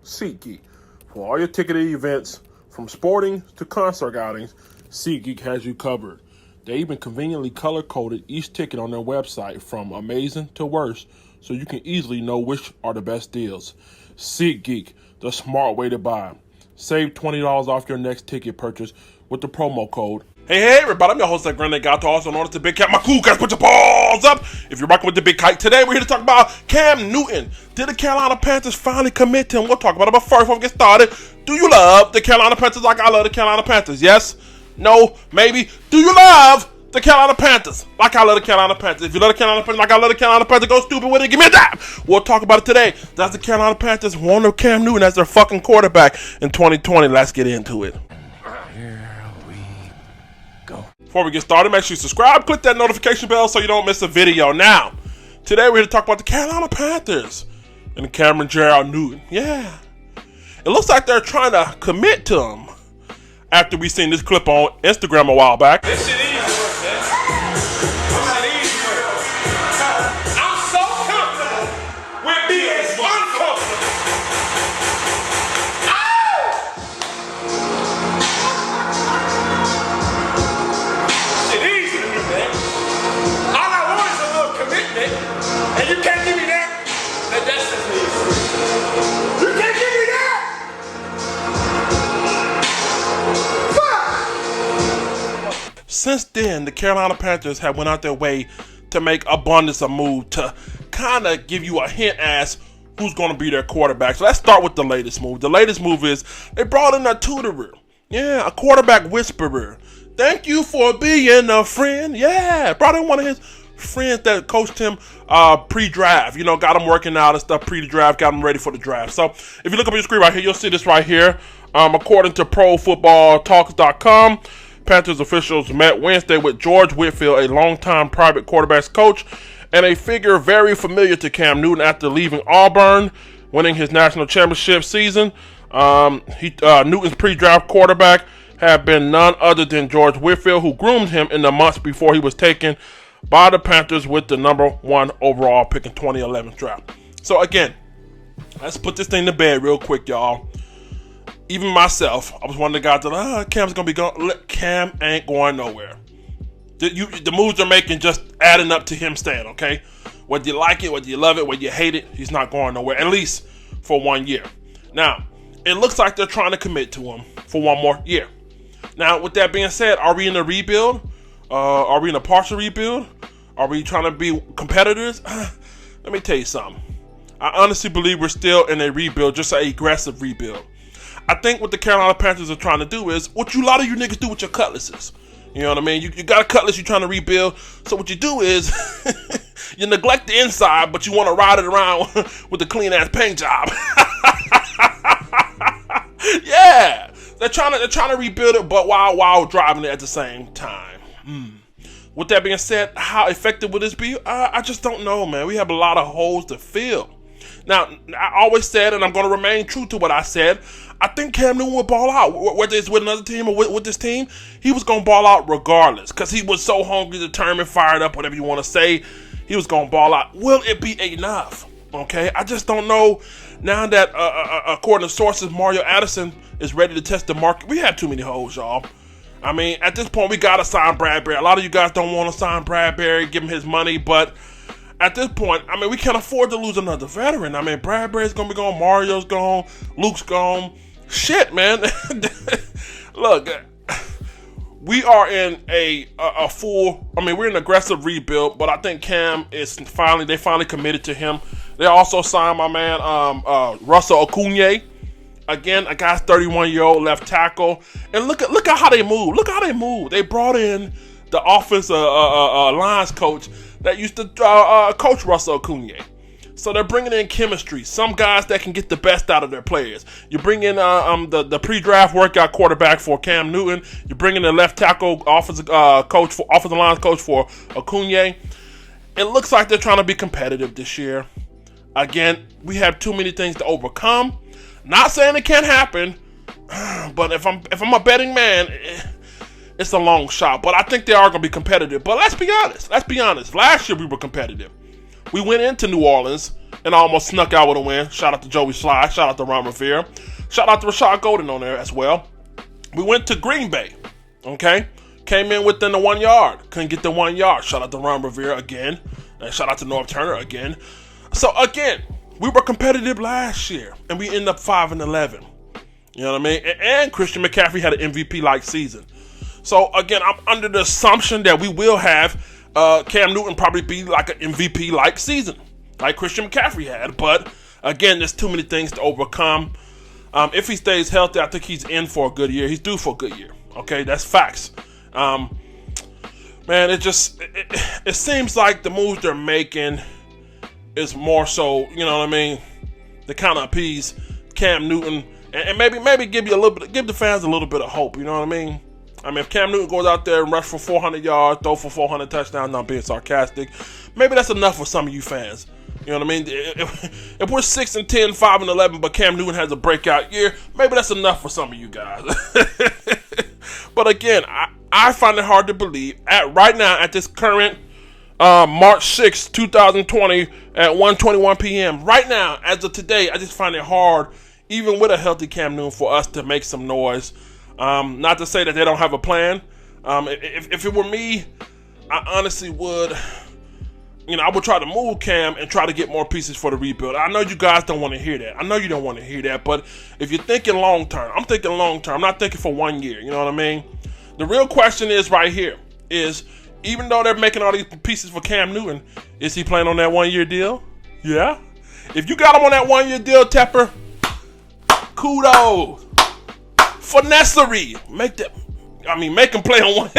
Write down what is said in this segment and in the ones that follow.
SeatGeek. For all your ticketed events, from sporting to concert outings, SeatGeek has you covered. They even conveniently color-coded each ticket on their website from amazing to worst, so you can easily know which are the best deals. SeatGeek, the smart way to buy. Save $20 off your next ticket purchase with the promo code. Hey everybody, I'm your host, Grande Gato, also known as the Big Cat. My cool guys, put your paws up if you're rocking with the Big Kite. Today we're here to talk about Cam Newton. Did the Carolina Panthers finally commit to him? We'll talk about it, but first, before we get started, do you love the Carolina Panthers like I love the Carolina Panthers? Yes? No? Maybe? Do you love the Carolina Panthers like I love the Carolina Panthers? If you love the Carolina Panthers like I love the Carolina Panthers, go stupid with it, give me a dab. We'll talk about it today. Does the Carolina Panthers want Cam Newton as their fucking quarterback in 2020? Let's get into it. Before we get started, make sure you subscribe, click that notification bell so you don't miss a video. Now, today we're here to talk about the Carolina Panthers and Cameron Gerald Newton. Yeah. It looks like they're trying to commit to him after we seen this clip on Instagram a while back. This shit easy, man. This shit easy. I'm so comfortable with being uncomfortable. And you can't give me that. That's just me. You can't give me that. Fuck. Since then, the Carolina Panthers have went out their way to make abundance of move to kind of give you a hint as who's going to be their quarterback. So let's start with the latest move. The latest move is they brought in a tutorer. Yeah, a quarterback whisperer. Thank you for being a friend. Yeah, brought in one of his friends that coached him pre-draft, got him working out and stuff pre-draft, got him ready for the draft. So if you look up your screen right here, you'll see this right here. According to ProFootballTalks.com, Panthers officials met Wednesday with George Whitfield, a longtime private quarterbacks coach, and a figure very familiar to Cam Newton after leaving Auburn, winning his national championship season. Newton's pre-draft quarterback had been none other than George Whitfield, who groomed him in the months before he was taken by the Panthers with the number 1 overall pick in 2011 draft. So again, let's put this thing to bed real quick, y'all. Even myself, I was one of the guys that, Cam's going to be gone. Cam ain't going nowhere. The moves they're making just adding up to him staying, okay? Whether you like it, whether you love it, whether you hate it, he's not going nowhere, at least for 1 year. Now, it looks like they're trying to commit to him for 1 more year. Now, with that being said, are we in a rebuild? Are we in a partial rebuild? Are we trying to be competitors? Let me tell you something. I honestly believe we're still in a rebuild, just an aggressive rebuild. I think what the Carolina Panthers are trying to do is what a lot of you niggas do with your cutlasses. You know what I mean? You got a cutlass you're trying to rebuild. So what you do is you neglect the inside, but you want to ride it around with a clean-ass paint job. Yeah. They're trying to rebuild it, but while driving it at the same time. With that being said, how effective would this be? I just don't know, man. We have a lot of holes to fill. Now, I always said, and I'm going to remain true to what I said, I think Cam Newton would ball out. Whether it's with another team or with this team, he was going to ball out regardless because he was so hungry, determined, fired up, whatever you want to say. He was going to ball out. Will it be enough? Okay, I just don't know. Now that, according to sources, Mario Addison is ready to test the market. We have too many holes, y'all. I mean, at this point, we got to sign Bradbury. A lot of you guys don't want to sign Bradbury, give him his money, but at this point, I mean, we can't afford to lose another veteran. I mean, Bradbury's going to be gone, Mario's gone, Luke's gone. Shit, man. Look, we are in we're in an aggressive rebuild, but I think Cam is finally committed to him. They also signed my man, Russell Okungye. Again, a guy's 31-year-old left tackle. And look at how they move. Look how they move. They brought in the offensive lines coach that used to coach Russell Okungye. So they're bringing in chemistry. Some guys that can get the best out of their players. You bring in the pre-draft workout quarterback for Cam Newton. You bring in the left tackle offensive lines coach for Okungye. It looks like they're trying to be competitive this year. Again, we have too many things to overcome. Not saying it can't happen, but if I'm a betting man, it's a long shot. But I think they are going to be competitive. But let's be honest. Last year we were competitive. We went into New Orleans and almost snuck out with a win. Shout out to Joey Sly. Shout out to Ron Rivera. Shout out to Rashad Golden on there as well. We went to Green Bay. Okay? Came in within the 1 yard. Couldn't get the 1 yard. Shout out to Ron Rivera again. And shout out to Norv Turner again. So again, we were competitive last year. And we ended up 5-11. You know what I mean? And Christian McCaffrey had an MVP-like season. So again, I'm under the assumption that we will have Cam Newton probably be like an MVP-like season, like Christian McCaffrey had. But again, there's too many things to overcome. If he stays healthy, I think he's in for a good year. He's due for a good year. Okay, that's facts. Man, it seems like the moves they're making is more so, you know what I mean, to kind of appease Cam Newton and maybe give the fans a little bit of hope. You know what I mean? I mean, if Cam Newton goes out there and rush for 400 yards, throw for 400 touchdowns, not being sarcastic, maybe that's enough for some of you fans. You know what I mean? If we're 6-10, 5-11, but Cam Newton has a breakout year, maybe that's enough for some of you guys. But again, I find it hard to believe right now at this current March 6, 2020 at 1:21 p.m. Right now, as of today, I just find it hard, even with a healthy Cam Newton, for us to make some noise. Not to say that they don't have a plan. If it were me, I honestly would, I would try to move Cam and try to get more pieces for the rebuild. I know you guys don't want to hear that. I know you don't want to hear that, but if you're thinking long term, I'm thinking long term. I'm not thinking for 1 year. You know what I mean? The real question is right here is, even though they're making all these pieces for Cam Newton, is he playing on that 1 year deal? Yeah. If you got him on that 1 year deal, Tepper, kudos. Finessery. Make him play on one.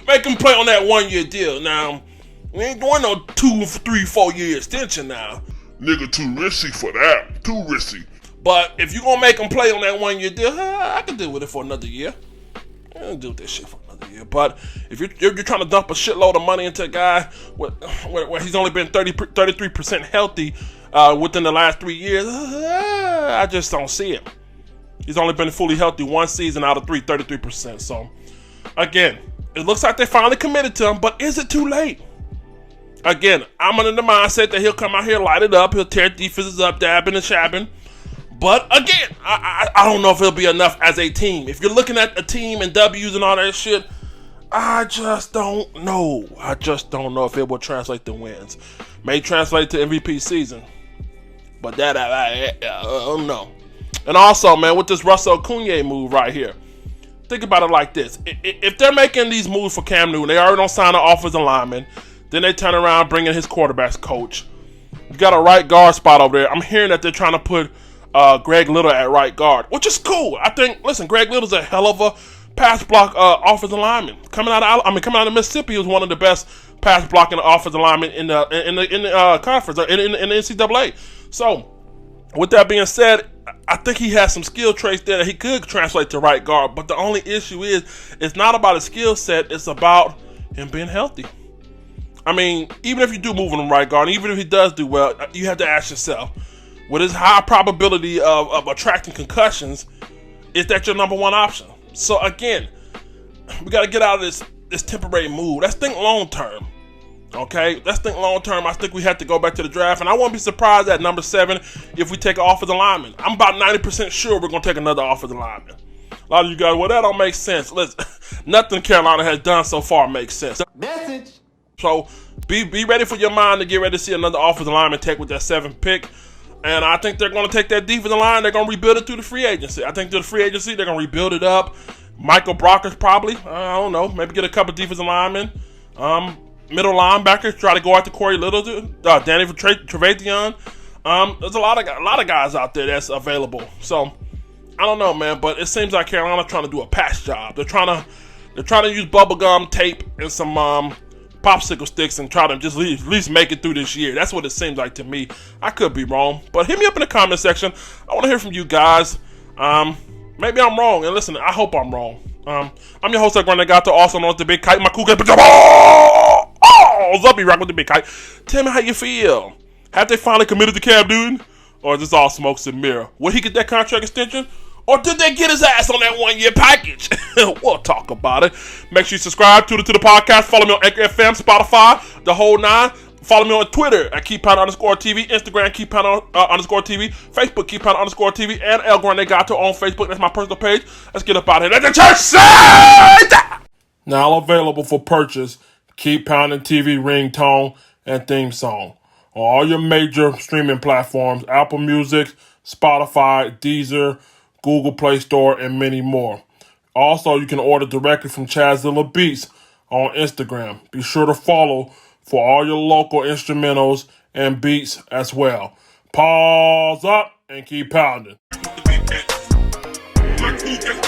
Make him play on that 1 year deal. Now, we ain't doing no 2, 3, 4 year extension now. Nigga too risky for that. Too risky. But if you gonna make him play on that 1 year deal, I can deal with it for another year. I can deal with this shit for another year. But if you're trying to dump a shitload of money into a guy where he's only been 33% healthy within the last 3 years, I just don't see it. He's only been fully healthy one season out of 33%. So, again, it looks like they finally committed to him, but is it too late? Again, I'm under the mindset that he'll come out here, light it up, he'll tear defenses up, dabbing and shabbing. But, again, I don't know if it'll be enough as a team. If you're looking at a team and W's and all that shit, I just don't know. I just don't know if it will translate to wins. May translate to MVP season. But that, I don't know. And also, man, with this Russell Cunha move right here, think about it like this. If they're making these moves for Cam Newton, they already don't sign an offensive lineman, then they turn around bringing his quarterback's coach. You got a right guard spot over there. I'm hearing that they're trying to put Greg Little at right guard, which is cool. I think, listen, Greg Little's a hell of a pass block offensive lineman. Coming out of Mississippi, he was one of the best pass blocking offensive linemen in the conference, or in the NCAA. So, with that being said, I think he has some skill traits there that he could translate to right guard. But the only issue is, it's not about his skill set. It's about him being healthy. I mean, even if you do move him to right guard, even if he does do well, you have to ask yourself, with his high probability of attracting concussions, is that your number one option? So again, we got to get out of this temporary move. Let's think long term. Okay, let's think long term. I think we have to go back to the draft, and I won't be surprised at number 7 if we take an offensive lineman. I'm about 90% sure we're going to take another offensive lineman. A lot of you guys, well, that don't make sense. Listen, nothing Carolina has done so far makes sense. Message. So be ready for your mind to get ready to see another offensive lineman take with that 7th pick. And I think they're going to take that defensive line. They're going to rebuild it through the free agency. I think through the free agency, they're going to rebuild it up. Michael Brockers probably. I don't know. Maybe get a couple defensive linemen. Middle linebackers, try to go after Corey Little, Danny Trevathan. There's a lot of guys out there that's available. So I don't know, man, but it seems like Carolina's trying to do a pass job. They're trying to use bubblegum tape and some popsicle sticks and try to just at least make it through this year. That's what it seems like to me. I could be wrong, but hit me up in the comment section. I want to hear from you guys. Maybe I'm wrong, and listen, I hope I'm wrong. I'm your host, Renegato, also known as the Big Kite. My cool guy, Zuppy rock with the Big Kite. Tell me how you feel. Have they finally committed to Cam Newton, or is this all smokes and mirror? Will he get that contract extension, or did they get his ass on that 1 year package? We'll talk about it. Make sure you subscribe, tune into the podcast, follow me on Anchor FM, Spotify, the whole 9. Follow me on Twitter at KeepPounding_TV, Instagram KeepPounding_TV, Facebook KeepPounding_TV, and El Grande Gato on Facebook. That's my personal page. Let's get up out of here. Let the church say! Now available for purchase, Keep Pounding TV ringtone and theme song on all your major streaming platforms, Apple Music, Spotify, Deezer, Google Play Store, and many more. Also, you can order directly from Chadzilla Beats on Instagram. Be sure to follow for all your local instrumentals and beats as well. Pause up and keep pounding. My crew just